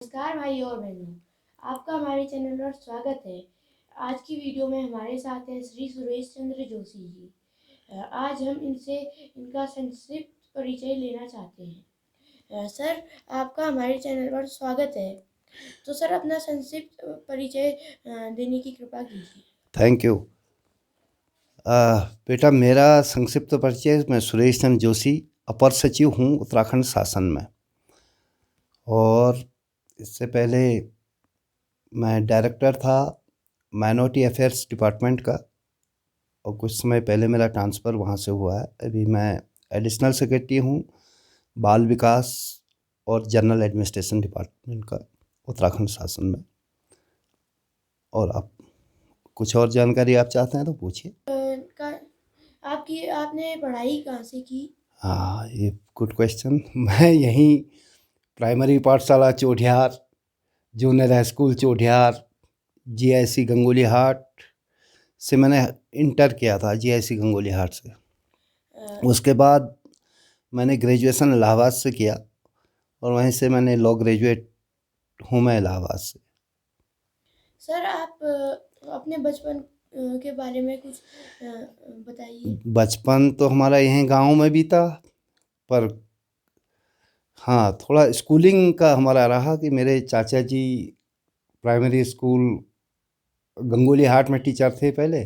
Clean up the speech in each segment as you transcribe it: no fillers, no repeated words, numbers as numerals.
नमस्कार भाई और बहनों, आपका हमारे चैनल पर स्वागत है। आज की वीडियो में हमारे साथ हैं श्री सुरेश चंद्र जोशी जी। आज हम इनसे इनका संक्षिप्त परिचय लेना चाहते हैं। सर, आपका हमारे चैनल पर स्वागत है। तो सर, अपना संक्षिप्त परिचय देने की कृपा कीजिए। Thank you. बेटा, मेरा संक्षिप्त परिचय, मैं सुरेश चंद्र जोशी अपर सचिव हूँ उत्तराखंड शासन में। और इससे पहले मैं डायरेक्टर था माइनॉरिटी अफेयर्स डिपार्टमेंट का, और कुछ समय पहले मेरा ट्रांसफ़र वहाँ से हुआ है। अभी मैं एडिशनल सेक्रेटरी हूँ बाल विकास और जनरल एडमिनिस्ट्रेशन डिपार्टमेंट का उत्तराखंड शासन में। और आप कुछ और जानकारी आप चाहते हैं तो पूछिए। आपने पढ़ाई कहाँ से की? हाँ, ये गुड क्वेश्चन। मैं यहीं प्राइमरी पाठशाला Chotihar, junior high school Chotihar, GIC Gangoli Hat से मैंने इंटर किया था, जीआईसी गंगोली हाट से। उसके बाद मैंने ग्रेजुएशन इलाहाबाद से किया, और वहीं से मैंने लॉ ग्रेजुएट हूँ मैं इलाहाबाद से। सर, आप अपने बचपन के बारे में कुछ बताइए। बचपन तो हमारा यहीं गांव में बीता, पर हाँ, थोड़ा स्कूलिंग का हमारा रहा कि मेरे चाचा जी प्राइमरी स्कूल गंगोली हाट में टीचर थे पहले।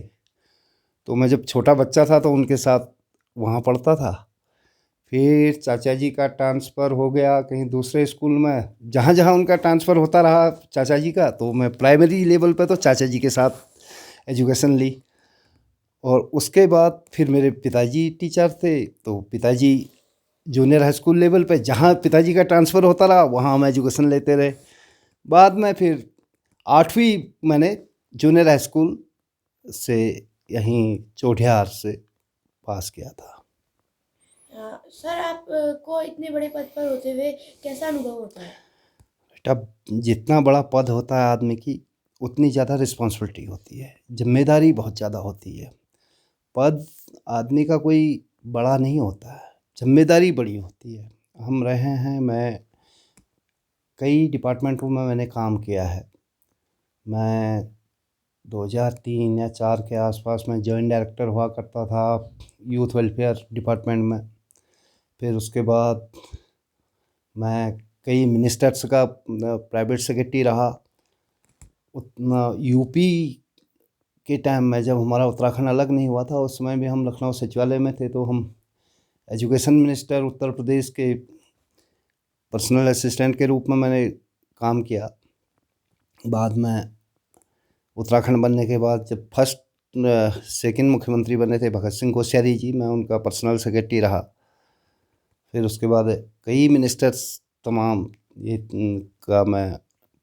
तो मैं जब छोटा बच्चा था तो उनके साथ वहाँ पढ़ता था। फिर चाचा जी का ट्रांसफ़र हो गया कहीं दूसरे स्कूल में, जहाँ जहाँ उनका ट्रांसफ़र होता रहा चाचा जी का, तो मैं प्राइमरी लेवल पे तो चाचा जी के साथ एजुकेशन ली। और उसके बाद फिर मेरे पिताजी टीचर थे, तो पिताजी जूनियर हाई स्कूल लेवल पे जहाँ पिताजी का ट्रांसफ़र होता रहा वहाँ हम एजुकेशन लेते रहे। बाद में फिर 8वीं मैंने जूनियर हाई स्कूल से यहीं चोटिहार से पास किया था। सर, आप को इतने बड़े पद पर होते हुए कैसा अनुभव होता है? बेटा, जितना बड़ा पद होता है आदमी की, उतनी ज़्यादा रिस्पॉन्सिबिलिटी होती है, जिम्मेदारी बहुत ज़्यादा होती है। पद आदमी का कोई बड़ा नहीं होता है, जिम्मेदारी बड़ी होती है। हम रहे हैं, मैं कई डिपार्टमेंटों में मैंने काम किया है। मैं 2003 या 4 के आसपास में जॉइंट डायरेक्टर हुआ करता था यूथ वेलफेयर डिपार्टमेंट में। फिर उसके बाद मैं कई मिनिस्टर्स का प्राइवेट सेक्रेटरी रहा। उतना यूपी के टाइम में, जब हमारा उत्तराखंड अलग नहीं हुआ था, उस समय भी हम लखनऊ सचिवालय में थे, तो हम एजुकेशन मिनिस्टर उत्तर प्रदेश के पर्सनल असिस्टेंट के रूप में मैंने काम किया। बाद में उत्तराखंड बनने के बाद जब फर्स्ट सेकंड मुख्यमंत्री बने थे भगत सिंह कोश्यारी जी, मैं उनका पर्सनल सेक्रेटरी रहा। फिर उसके बाद कई मिनिस्टर्स तमाम ये का मैं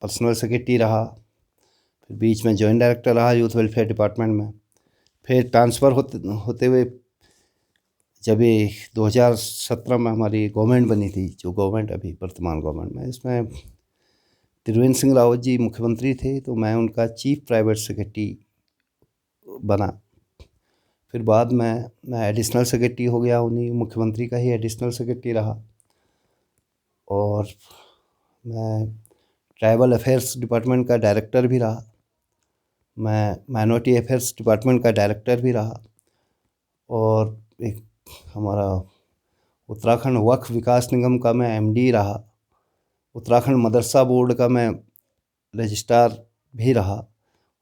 पर्सनल सेक्रेटरी रहा। फिर बीच में जॉइंट डायरेक्टर रहा यूथ वेलफेयर डिपार्टमेंट में। फिर ट्रांसफ़र होते हुए जब ये 2017 में हमारी गवर्नमेंट बनी थी, जो गवर्नमेंट अभी वर्तमान गवर्नमेंट में, इसमें त्रिवेंद्र सिंह रावत जी मुख्यमंत्री थे, तो मैं उनका चीफ प्राइवेट सेक्रेटरी बना। फिर बाद में मैं एडिशनल सेक्रेटरी हो गया, उन्हीं मुख्यमंत्री का ही एडिशनल सेक्रेटरी रहा। और मैं ट्राइबल अफेयर्स डिपार्टमेंट का डायरेक्टर भी रहा। मैं माइनॉरिटी अफेयर्स डिपार्टमेंट का डायरेक्टर भी रहा। और एक हमारा उत्तराखंड वक्फ विकास निगम का मैं एमडी रहा। उत्तराखंड मदरसा बोर्ड का मैं रजिस्ट्रार भी रहा।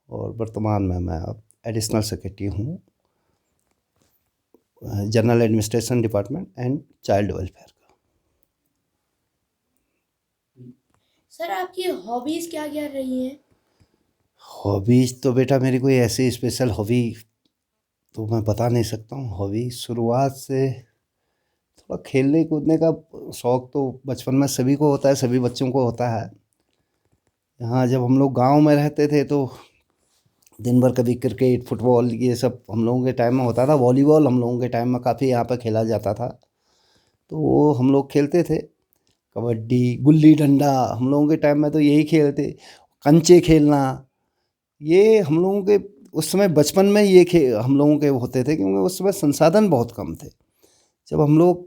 और वर्तमान में मैं अब एडिशनल सेक्रेटरी हूँ general administration department and child welfare का। सर, आपकी हॉबीज़ क्या क्या रही हैं? हॉबीज़ तो बेटा मेरी कोई ऐसी स्पेशल हॉबी तो मैं बता नहीं सकता हूँ। हॉबी शुरुआत से थोड़ा खेलने कूदने का शौक़ तो बचपन में सभी को होता है, सभी बच्चों को होता है। यहाँ जब हम लोग गांव में रहते थे तो दिन भर कभी क्रिकेट फुटबॉल ये सब हम लोगों के टाइम में होता था। वॉलीबॉल हम लोगों के टाइम में काफ़ी यहाँ पर खेला जाता था, तो वो हम लोग खेलते थे। कबड्डी गुल्ली डंडा हम लोगों के टाइम में तो यही खेल थे। कंचे खेलना, ये हम लोगों के उस समय बचपन में ये हम लोगों के होते थे, क्योंकि उस समय संसाधन बहुत कम थे। जब हम लोग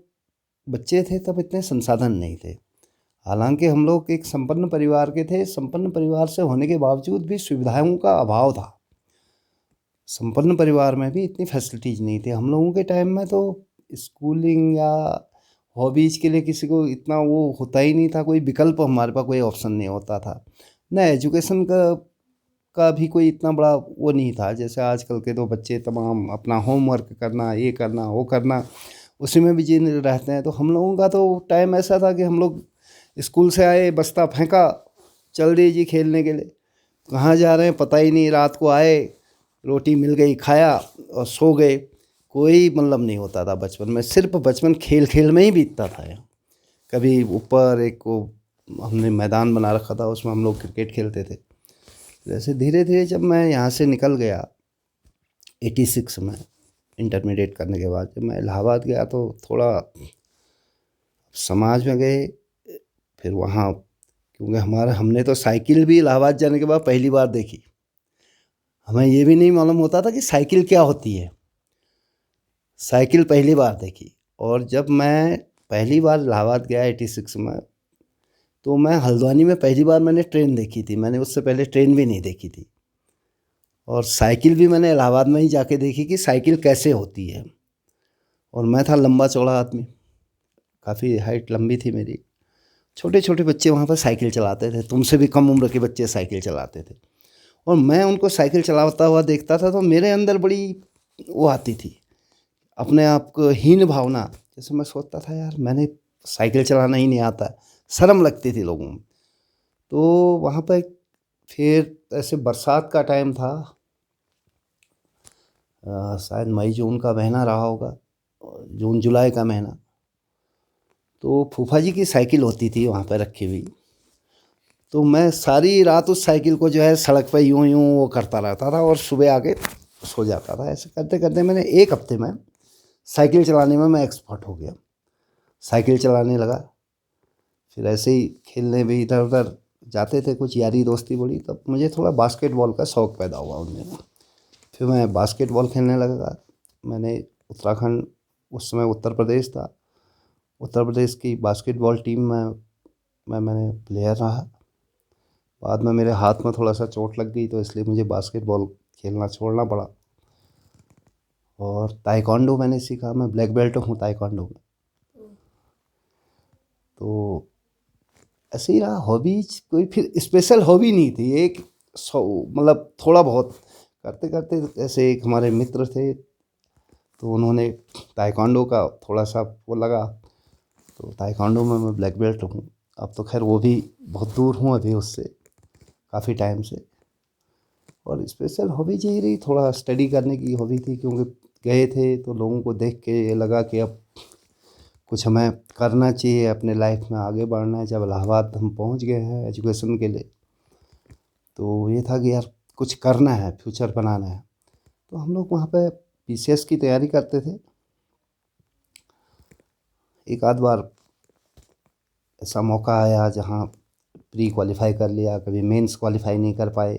बच्चे थे तब इतने संसाधन नहीं थे। हालांकि हम लोग एक संपन्न परिवार के थे, संपन्न परिवार से होने के बावजूद भी सुविधाओं का अभाव था। संपन्न परिवार में भी इतनी फैसिलिटीज़ नहीं थी। हम लोगों के टाइम में तो स्कूलिंग या हॉबीज़ के लिए किसी को इतना वो होता ही नहीं था, कोई विकल्प हमारे पास कोई ऑप्शन नहीं होता था। न एजुकेशन का भी कोई इतना बड़ा वो नहीं था, जैसे आजकल के तो बच्चे तमाम अपना होमवर्क करना, ये करना, वो करना, उसी में बिजी रहते हैं। तो हम लोगों का तो टाइम ऐसा था कि हम लोग स्कूल से आए, बस्ता फेंका, चल दिए जी खेलने के लिए। कहाँ जा रहे हैं पता ही नहीं, रात को आए, रोटी मिल गई, खाया और सो गए। कोई मतलब नहीं होता था बचपन में, सिर्फ बचपन खेल खेल में ही बीतता था। यहाँ कभी ऊपर एक वो हमने मैदान बना रखा था, उसमें हम लोग क्रिकेट खेलते थे। जैसे धीरे धीरे जब मैं यहाँ से निकल गया 86 में, इंटरमीडिएट करने के बाद जब मैं इलाहाबाद गया तो थोड़ा समाज में गए। फिर वहाँ क्योंकि हमने तो साइकिल भी इलाहाबाद जाने के बाद पहली बार देखी। हमें ये भी नहीं मालूम होता था कि साइकिल क्या होती है। साइकिल पहली बार देखी। और जब मैं पहली बार इलाहाबाद गया 86 में, तो मैं हल्द्वानी में पहली बार मैंने ट्रेन देखी थी। मैंने उससे पहले ट्रेन भी नहीं देखी थी। और साइकिल भी मैंने इलाहाबाद में ही जाके देखी कि साइकिल कैसे होती है। और मैं था लंबा चौड़ा आदमी, काफ़ी हाइट लंबी थी मेरी। छोटे छोटे बच्चे वहाँ पर साइकिल चलाते थे, तुमसे भी कम उम्र के बच्चे साइकिल चलाते थे। और मैं उनको साइकिल चलाता हुआ देखता था तो मेरे अंदर बड़ी वो आती थी, अपने आप को हीन भावना। जैसे मैं सोचता था यार मैंने साइकिल चलाना ही नहीं आता, शर्म लगती थी लोगों में। तो वहाँ पर फिर ऐसे बरसात का टाइम था, शायद मई जून का महीना रहा होगा, जून जुलाई का महीना। तो फूफा जी की साइकिल होती थी वहाँ पर रखी हुई। तो मैं सारी रात उस साइकिल को जो है सड़क पर यूं यूं वो करता रहता था और सुबह आके सो जाता था। ऐसे करते करते मैंने एक हफ्ते में साइकिल चलाने में मैं एक्सपर्ट हो गया। साइकिल चलाने लगा। फिर ऐसे ही खेलने भी इधर उधर जाते थे, कुछ यारी दोस्ती बढ़ी, तब मुझे थोड़ा बास्केटबॉल का शौक़ पैदा हुआ उनमें। फिर मैं बास्केटबॉल खेलने लगा। मैंने उत्तराखंड, उस समय उत्तर प्रदेश था, उत्तर प्रदेश की बास्केटबॉल टीम में मैंने प्लेयर रहा। बाद में मेरे हाथ में थोड़ा सा चोट लग गई, तो इसलिए मुझे बास्केटबॉल खेलना छोड़ना पड़ा। और ताइक्वांडो मैंने सीखा, मैं ब्लैक बेल्ट हूँ ताइक्वांडो में। तो ऐसे ही रहा। हॉबीज कोई फिर स्पेशल हॉबी नहीं थी, एक मतलब थोड़ा बहुत करते करते। ऐसे एक हमारे मित्र थे, तो उन्होंने ताइक्वांडो का थोड़ा सा वो लगा, तो ताइक्वांडो में मैं ब्लैक बेल्ट हूँ। अब तो खैर वो भी बहुत दूर हूँ अभी उससे, काफ़ी टाइम से। और स्पेशल हॉबी यही रही, थोड़ा स्टडी करने की हॉबी थी, क्योंकि गए थे तो लोगों को देख के ये लगा कि अब कुछ हमें करना चाहिए, अपने लाइफ में आगे बढ़ना है। जब इलाहाबाद हम पहुंच गए हैं एजुकेशन के लिए, तो ये था कि यार कुछ करना है, फ्यूचर बनाना है। तो हम लोग वहाँ पे पीसीएस की तैयारी करते थे। एक आध बार ऐसा मौका आया जहाँ प्री क्वालिफाई कर लिया, कभी मेंस क्वालिफाई नहीं कर पाए।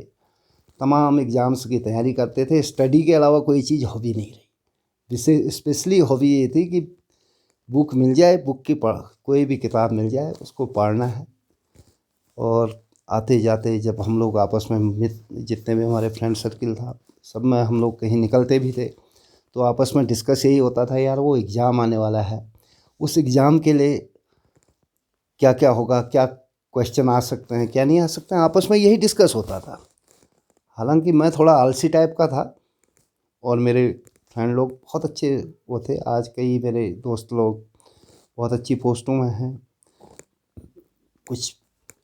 तमाम एग्ज़ाम्स की तैयारी करते थे, स्टडी के अलावा कोई चीज़ हॉबी नहीं रही। विशेष स्पेशली हॉबी ये थी कि बुक मिल जाए, बुक की पढ़, कोई भी किताब मिल जाए उसको पढ़ना है। और आते जाते जब हम लोग आपस में जितने भी हमारे फ्रेंड सर्किल था, सब में हम लोग कहीं निकलते भी थे, तो आपस में डिस्कस यही होता था, यार वो एग्ज़ाम आने वाला है, उस एग्ज़ाम के लिए क्या क्या होगा, क्या क्वेश्चन आ सकते हैं, क्या नहीं आ सकते हैं, आपस में यही डिस्कस होता था। हालांकि मैं थोड़ा आलसी टाइप का था और मेरे फ्रेंड लोग बहुत अच्छे वो थे। आज कई मेरे दोस्त लोग बहुत अच्छी पोस्टों में हैं, कुछ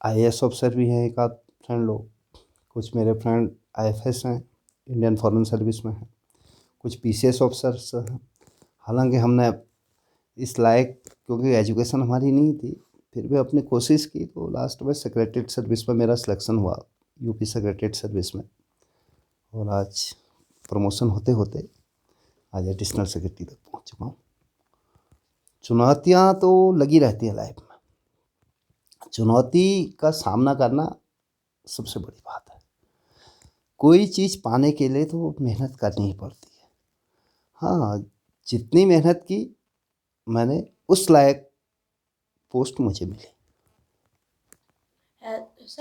आईएएस ऑफिसर भी हैं, एक आध फ्रेंड लोग। कुछ मेरे फ्रेंड आईएफएस हैं, इंडियन फॉरेन सर्विस में हैं, कुछ पीसीएस ऑफिसर्स हैं। हालांकि हमने इस लायक, क्योंकि एजुकेशन हमारी नहीं थी, फिर भी अपनी कोशिश की, तो लास्ट में सेक्रेटरीट सर्विस में मेरा सिलेक्शन हुआ, यूपी सेक्रेटरीट सर्विस में। और आज प्रमोशन होते होते आज एडिशनल सेक्रेटरी तक पहुंच चुका हूँ। चुनौतियाँ तो लगी रहती है लाइफ में, चुनौती का सामना करना सबसे बड़ी बात है। कोई चीज़ पाने के लिए तो मेहनत करनी ही पड़ती है। हाँ, जितनी मेहनत की मैंने उस लायक पोस्ट मुझे मिली।